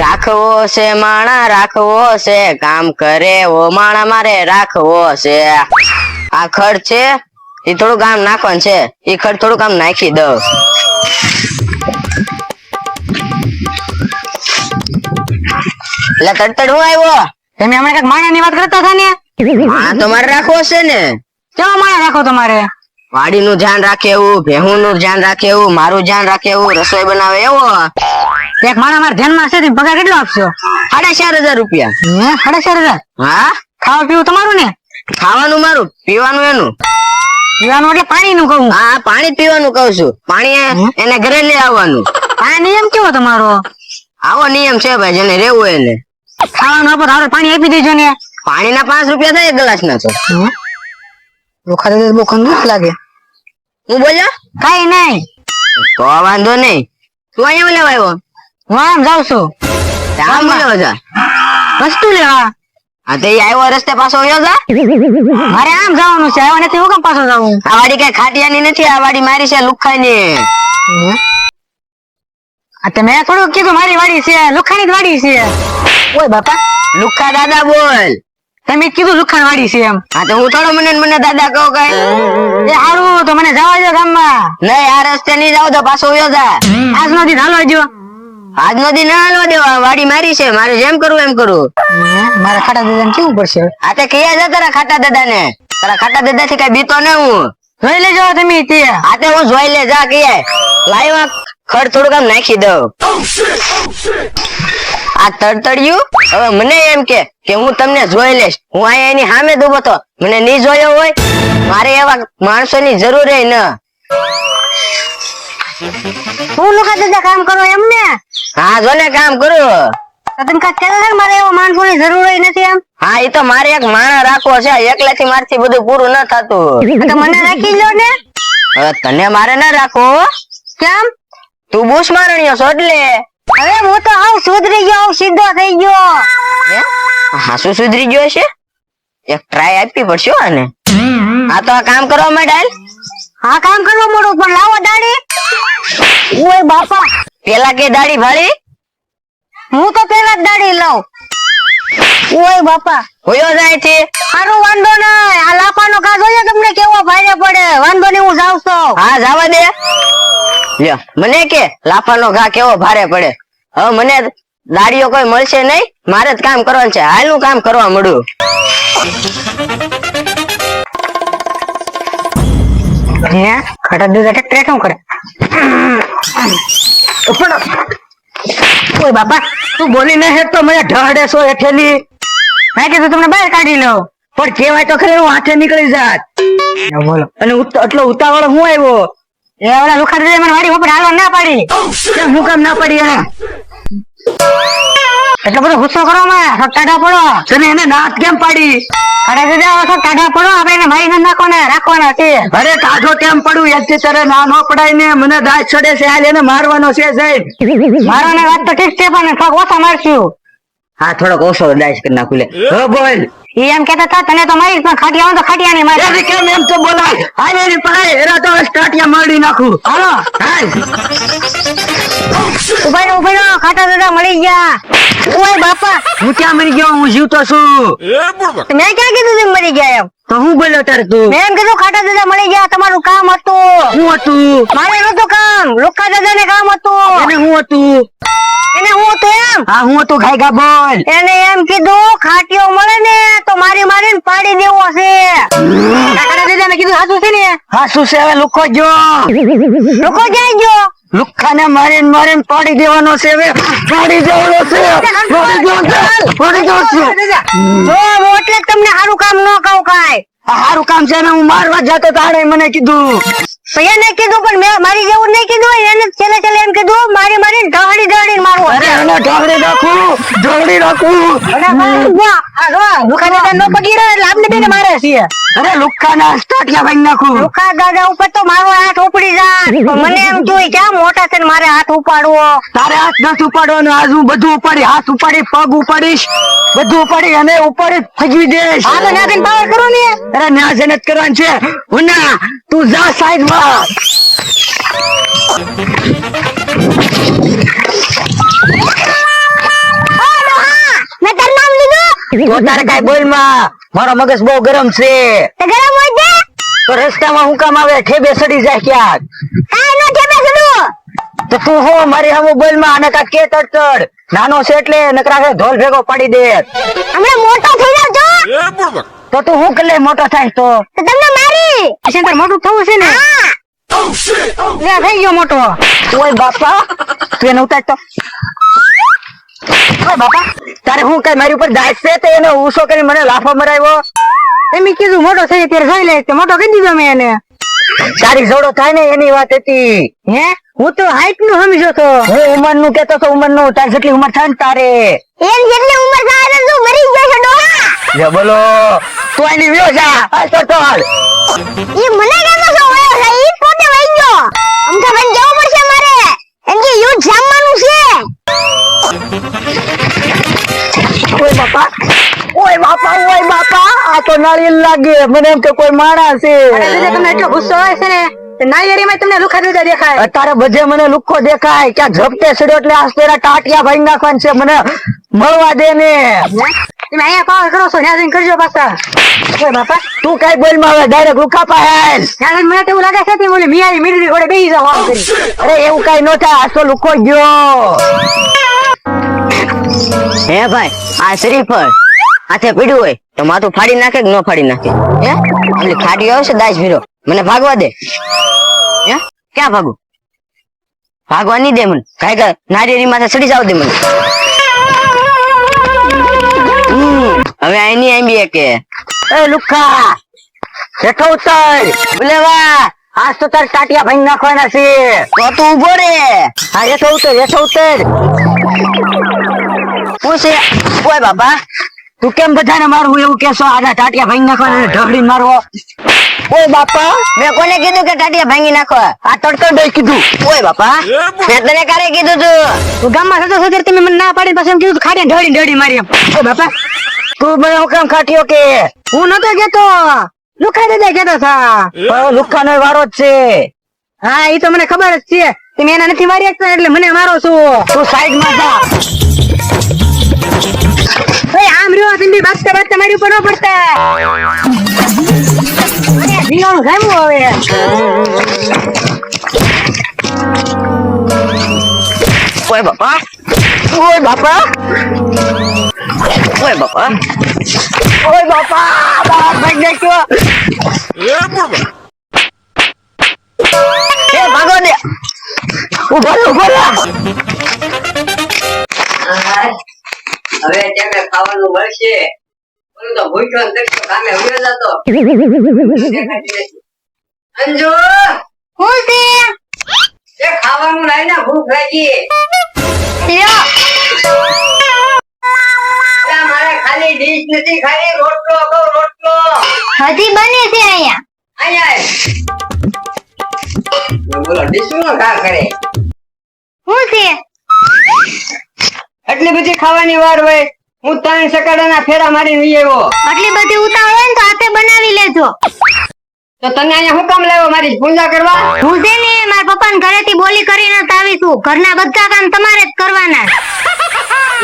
રાખવો છે માણા રાખવો છે, કામ કરે ઓ માણા મારે રાખવો છે. આ ખડ છે એ થોડું કામ નાખવાનું છે, એ ખડ થોડું કામ નાખી દઉં. એટલે તડતડ હું આવ્યો? તમે હમણાં કઈક માણા ની વાત કરતા હતા ને? માણા તો મારે રાખવો છે ને. કેવા માણા રાખો તમારે? વાડી નું ધ્યાન રાખે એવું, ભેહું નું ધ્યાન રાખે એવું, મારું ધ્યાન રાખે એવું, રસોઈ બનાવે એવો. એક માણા મારા ધ્યાનમાં છે, પગાર કેટલો આપશો? 4,500 રૂપિયા. 4,500? હા. ખાવા પીવું તમારું ને? ખાવાનું મારું, પીવાનું એનું. પીવાનું એટલે પાણી નું કહું? હા, પાણી પીવાનું કહું છું. પાણી એને ઘરે લઈ આવવાનું. આ નિયમ કેવો તમારો? આવો નિયમ છે ભાઈ, જેને રેવું એને. ખાવાનું આપો તો પાણી આપી દેજો ને. પાણીના 5 રૂપિયા થાય ગ્લાસ ના તો. લોખા દે બહુ કંજૂસ લાગે. હું બોલ્યો? કઈ નહીં. તો વાંધો નહીં. તું અહીંયા લેવા આવ્યો? હું આમ જાઉં છું. આમ લેવા જા. વસ્તુ લેવા. હા તો આવ્યો રસ્તે પાછો વયો જા. મારે આમ જવાનું છે, આવ્યો નથી હું કેમ પાછો જાઉં? આ વાડી કઈ ખાટિયાની નથી, આ વાડી મારી છે લુખાની. મેં થોડું કીધું મારી વાડી છે, લુખાની જ વાડી છે. ઓય બાપા, લુખા દાદા બોલ. તમે કીધું લુખાન વાડી છે એમ. હા તો હું થોડો મને દાદા કહું કઈ. એ હારું તો મને જવા દો ગામમાં. નહીં, આ રસ્તે નહીં જાવ તો પાછો વયો જા. આજનો દિન હાલો જો. આજનો દી ના હાલવા દેવા, વાડી મારી છે, મારે જેમ કરવું એમ કરવું. મારા ખાટા દાદા કેવું પડશે? આ તે કયા જા તારા ખાટા દાદા ને? તારા ખાટા દાદા થી કઈ બીતો ને હું. જોઈ લેજો તમે તે. આ તે હું જોઈ લે જા કયા. લાઈવા ખડ થોડું કામ નાખી દઉં. આ તડતડિયું હવે મને એમ કે હું તમને જોઈ લઈશ. હું અહીંયા એની સામે જ ઉભો તો મને નહીં જોયો હોય. મારે એવા માણસોની જરૂર ન. હું લોકો દાદા કામ કરો એમ ને? હા જો ને કામ કરું. તમે કાંઈક કહેતા હતા ને મારે એવા માણસોની જરૂર નથી એમ? હા એ તો મારે એક માણસ રાખવો છે, એકલાથી મારથી બધું પૂરું ન થતું. તો મને રાખી લો ને. હવે તને મારે ના રાખો. કેમ? તું બુશ મારણીયો છો એટલે. હવે હું તો આવ સુધરી ગયો, સીધો થઈ ગયો. હા શું સુધરી ગયો છે? એક ટ્રાય આપવી પડશે આને. હા તો આ કામ કરવા માંડ. હા કામ કરવા મળું, પણ લાવો દાડી. ઓય બાપા, પેલા કે દાડી ભાળી? હું તો પેલા જ દાડી લઉં. ઓય બાપા, હોયો જાય છે. હારું વાંધો નહીં. આ લાપાનો ઘા જોયો તમને કેવો ભારે પડે. વાંધો નહીં, હું જાઉં છું. હા જવા દે. લ્યો મને કે લાફાનો ઘા કેવો ભારે પડે. હવે મને દાડીઓ કોઈ મળશે નહીં, મારે જ કામ કરવાનું છે. હાલનું કામ કરવા મળું. ખાટા દૂધ ટ્રેક શું કરે? ઓય બાપા, તું બોલી ન હે તો મને ઢહડે છો હેઠેલી. મેં કીધું તમને બહાર કાઢી લો. પણ કેવાય તો ખરે હું હાથે નીકળી જાત. બોલો. અને એટલો ઉતાવળ હું આવ્યો? એ ઓલા લુખા દાદા મને વાડી ઉપર હાલવા ના પાડી. કેમ હું કામ ના પડી? એટલો બધો ગુસ્સો કરો માં, સબ ટાઢા પડો. તને એને નાક કેમ પાડી? ખાટા દાદા સબ ટાઢા પડો, આપણે એને મારી ન નાખો ને, રાખવાના છે. અરે કાઢો કેમ પડું? એકથી તારે ના ન પડાય ને. મને દાજ ચડે છે, હાલ એને મારવાનો છે. જઈ મારવાની વાત તો ઠીક છે, પણ થોડોક ઓછા મારશું. હા થોડોક ઓછો દાજ કરી નાખું. લે બોલ. ઈ એમ કેતા હતા તને તો મારી, પણ ખાટિયા તો ખાટિયા નહીં મારે. કેમ એમ તો બોલાય? હાલ એની પાસે એરા તો સ્ટાટિયા મારી નાખું. હાલો હાલ. ઉભા રહો, ખાટા દાદા મળી ગયા. ઓય બાપા, હું ક્યાં મરી ગયો? હું જીવતો છું. મેં ક્યાં કીધું તમે મરી ગયા એમ? તો હું બોલ્યો તારે તું? મેં એમ કીધું ખાટા દાદા મળી ગયા, તમારું કામ હતું. શું હતું? મારે નતું કામ, લુખા દાદા ને કામ હતું. એને શું હતું? એને હું હતું એમ? હા હું હતું. ગાયગા બોલ. એને એમ કીધું ખાટીઓ મળે ને તો મારીને પાડી દેવો છે. ખાટા દાદા મેં કીધું સાચું છે ને? હા શું છે? હવે લુકો ગયો. લોકો જાય ગયો. લુખાને મારીને પાડી દેવાનો છે. હવે પાડી દેવાનો છે. પાડી દેવાનો છે. જો હું એટલે તમને સારું કામ ન કહું કાંઈ. સારું કામ છે ને. હું મારવા જતો તાણે મને કીધું. એને કીધું, પણ મેં મારી જેવું નહીં કીધું. એને છેલ્લે એમ કીધું મારીને ઢહડી મારવું. અરે એને ઢોળી નાખું. લુખા દાદા નો પગી રહ્યો એટલે આપને બેને મારે છે. અરે લુખાના સ્ટાટિયા ભાઈ નાખું. લુખા દાદા ઉપર તો મારો હાથ ઉપડી જાય. મને એમ જોઈ ક્યાં મોટા છે ને મારે હાથ ઉપાડવો. તારે હાથ નથી ઉપાડવાનો. આજ હું બધું ઉપાડી, હાથ ઉપાડી, પગ ઉપાડીશ, બધું ઉપાડી અને ઉપાડી ફગવી દઈશ. હા તો નાદન પાવર કરો ને. અરે ન્યા જનત કરવાનું છે. ઉના તું જા સાઈડ માં. તો તારે કાઈ બોલ માં, મારો મગજ બહુ ગરમ છે. તો ગરમ હોય છે તો રસ્તામાં હું કામ આવે, ઠેબે સડી જાય ક્યાંક. કાઈ નો ઠેબે સડું. તો તું હો મારી સામે બોલ માં, અને કાંઈક કે તડતડ. નાનો છે એટલે નકરા કે ઢોલ ભેગો પાડી દે. હમણાં મોટો થઈ જાવ છો તો તું હું કરે મોટો થાય તો? તો તમને મારી શંકર મોટું થવું છે ને? હા લે થઈ ગયો મોટો. ઓય બાપા, તું એને ઉતાર તો. ઓય બાપા, તારે હું કઈ મારી ઉપર દાજ છે તે એને ઊંસો કરી મને લાફો મરાવ્યો? એમ કીધું મોટો થઈ ત્યારે જોઈ લે, તે મોટો કરી દીધો મેં એને. તારી જોડો થાય ને એની વાત હતી. હે હું તો હાઈટ નું સમજો તો. હું ઉંમર નું કેતો તો, ઉંમર નું. તારી જેટલી ઉંમર થાય ને તારે. એમ જેટલી ઉંમર થાય તો તું મરી ગયો છે ડોહા. જે બોલો તું એની વ્યો જા. હાલ તો ચાલ. ઈ મને કેતો છો વયો છે, ઈ પોતે વઈ ગયો. અમથા મને જવું પડશે મારે, એમ કે યુદ્ધ જામવાનું છે. ઓય બાપા, ઓય બાપા, ઓય બાપા, આ તો નાળિયેર લાગે. મને એમ કે કોઈ માણસ છે. તમને એટલો ગુસ્સો આવે છે ને, નાળિયેરીમાં તમને લુખા દેતા દેખાય. તારે બધે મને લુખ્ખો દેખાય. ક્યાં ઝપટે સડ્યો એટલે આજ તેરા ટાટિયા ભાઈ નાખવાનું છે. મને મળવા દે ને. તમે અહીંયા પાવર કરો છો, ત્યાં જઈને કરજો પાછા. ઓય બાપા, તું કઈ બોલ માં હવે, ડાયરેક્ટ લુખા પાહેલ. ત્યાં જઈને મને તો એવું લાગે છે કે ઓલી મિયાની મીરડી ઘોડે બેસી જાવ આમ કરી. અરે એવું કઈ ન થાય, આજ તો લુખો ગયો. હે ભાઈ, આ શ્રીફળ હાથે પીડ્યું હોય તો માથું ફાડી નાખે કે ન ફાડી નાખે? હે આમલી ખાડી આવે છે દાજ ભીરો, મને ભાગવા દે. હે ક્યાં ભાગું? ભાગવા નહીં દે મને. કાંઈ નારિયેરી માથે ચડી જાવ દે મને. હવે આની આંબી કે એ લુખા, હેઠો ઉતર. બોલે વાહ, આજ તો તાર ટાટિયા ભાઈ નાખવાના છે. તો તું ઉભો રે. હા, હેઠો ઉતર, હેઠો ઉતર. પૂછે ઓય બાપા, તું કેમ બધાને મારવું એવું કેશો? આના ટાટિયા ભાઈ નાખવાના, ઢગડીને મારવો. ઓય બાપા, મેં કોને કીધું કે ટાટિયા ભાંગી નાખો? આ તડતડ કીધું. ઓય બાપા, મેં તને ક્યારે કીધું તું? તું ગામમાં જતો છો ત્યારે તમે મને ના પાડીને પાછું એમ કીધું ખાડીને ઢળી ઢળી મારી એમ. ઓ બાપા, તું મને હું કામ ખાટ્યો કે? હું નતો કેતો, લુખા દેતા કેતો હતા. લુખાનો વારો જ છે. હા ઈ તો મને ખબર જ છે, તમે એના નથી મારી શકતા એટલે મને મારો છો. તું સાઈડમાં જા. ઓય આમ રહ્યો, તમે બાજતા બાજતા મારી ઉપર ન પડતા. જીવાનું ગામું હવે. ઓય બાપા, ઓય બાપા, ઓય બાપા, ઓય બાપા, બહાર ભાઈ નાખ્યો. એ ભાગો દે. ઉભો રે, ઉભો રે. હવે ત્યાં ખાવાનું મળશે. ઓલું તો ભૂખ્યો ને તરસ્યો કામે ઉડ્યો જતો. અંજુ, હું છે? એ ખાવાનું લાવીને ભૂખ લાગી. લ્યો. અલા, મારે ખાલી ડીશ નથી ખાવી, રોટલો કહો, રોટલો. હજી બને છે અહીંયા. અહીંયા આય. બોલો ડીશ નો કા કરે? હું છે? એટલી બધી ખાવાની વાર હોય? હું 3 સકાડાના ફેરા મારીને લઈ આવ્યો. આટલી બધી ઉતાવળ હોય ને તો હાથે બનાવી લેજો. તો તને અહીંયા હું કામ લાવ્યો મારી પૂજા કરવા? હું છે ને મારા પપ્પાને ઘરેથી બોલી કરીને જ આવી છું. ઘરના બધા કામ તમારે જ કરવાના.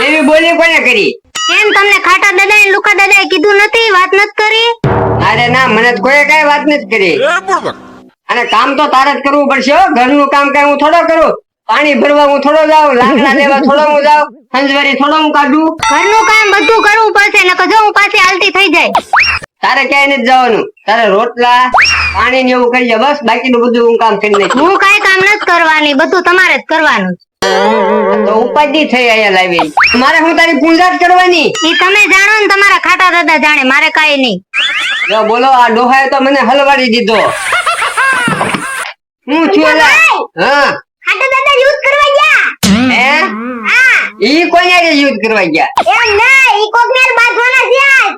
એવી બોલી કોને કરી? એમ તમને ખાટા દાદાએ લુખા દાદાએ કીધું નથી? વાત નથી કરી? અરે ના, મને તો કોઈ કઈ વાત નથી કરી. અને કામ તો તારે જ કરવું પડશે હો. ઘરનું કામ કઈ હું થોડો કરું? પાણી ભરવા હું થોડો જાઉં, લાકડા લેવા થોડો હું જાઉં, સંજવારી થોડો હું કાઢું? ઘરનું કામ બધું કરવું પડશે, નકર જો હું પાછી હાલતી થઈ જાય. તારે ક્યાંય નથી જવાનું. તારે રોટલા પાણી ને એવું કરી લે બસ, બાકીનું બધું હું કામ કરી નાખીશ. હું કાઈ કામ નથી કરવાની, બધું તમારે જ કરવાનું. તો ઉપાધિ થઈ અહીંયા લાવી. મારે હું તારી પૂજા જ કરવાની? ઈ તમે જાણો ને તમારા ખાટા દાદા જાણે, મારે કાઈ નહીં. જો બોલો, આ ડોહાએ તો મને હલવાડી દીધો. હું છું એલા? હા ખાટા દાદા યુઝ કરવા ગયા. હે? હા ઈ કોઈને યુદ્ધ કરવા ગયા? એમ ના, ઈ કોકનેર બાંધવાના છે આજ.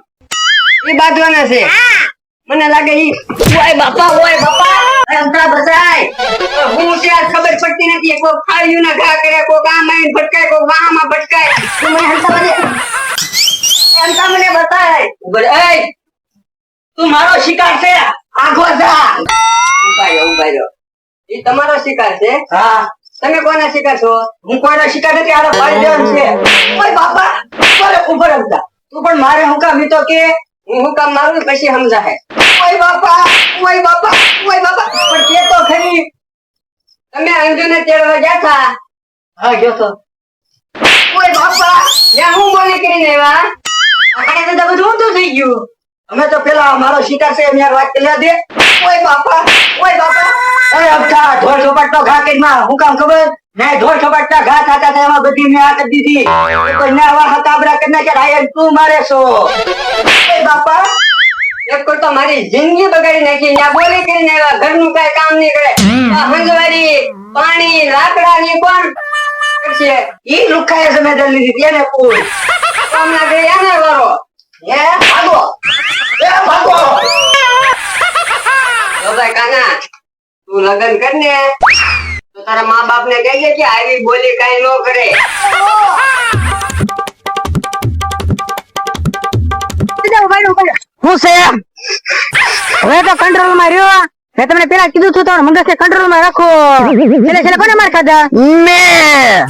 ઈ બાંધવાના છે? હા મને લાગે ઈ. ઓય બાપા, ઓય બાપા, અંતરા બસાય. હું છે આ ખબર પડતી નથી. કોઈ ખાયું ના ઘા કરે, કોઈ આમ આઈને ભટકાય, કોઈ વાહમાં ભટકાય. તું મને હંતા મને બતાય. બોલે, એય તું મારો શિકાર છે, આખો જા. ઉભા રહ્યો. ઈ તમારો શિકાર છે? હા. તમે કોના શિકાર છો? હું કોઈનો શિકાર નથી, આનો પાડી દેવાનો છે. ઓય બાપા, ઉભો રહો જા. તું પણ મારે હું કામ ઈ તો કે હું કામ મારું પછી સમજાહે. ઓય બાપા ઓય બાપા ઓય બાપા પણ કે તો ખરી. તમે અંજુને તેડવા ગયા હતા. હા ગયો તો. ઓય બાપા ત્યાં હું બોલી કરીને આવ્યા? આપણે તો બધું ઊંધું થઈ ગયું. અમે તો પેલા મારો શિકાર છે એમ યાર વાત કરી દે. ઓય બાપા ઓય બાપા અરે અબતા ઢોર છોપાટનો ઘા કેમાં હું કામ ખબર મેં ઢોર છોપાટના ઘા થતા હતા એમાં બધી મેં આ કરી દીધી કોઈ ના આવા હકાબરા કરી નાખ્યા રાયન તું મારે છો. ઓય બાપા એક તો મારી જિંદગી બગાડી નાખી. ત્યાં બોલી કરીને આવ્યા. ઘરનું કઈ કામ નહીં કરે. આ હંજવારી પાણી લાકડા ની કોણ કરશે? ઈ લુખાએ જમેદારી લીધી એને પૂછ. કામ ના કરે એને વારો. હે ભાગો એ ભાગો. જો ભાઈ કાના, તું લગ્ન કર ને તો તારા મા બાપ ને કહેજે કે આવી બોલી કઈ ન કરે. હું છે હવે તો કંટ્રોલ માં રહ્યો. મેં તમને પેલા કીધું હતું તો મગજ કંટ્રોલ માં રાખો. એટલે કોને માર ખાધા મેં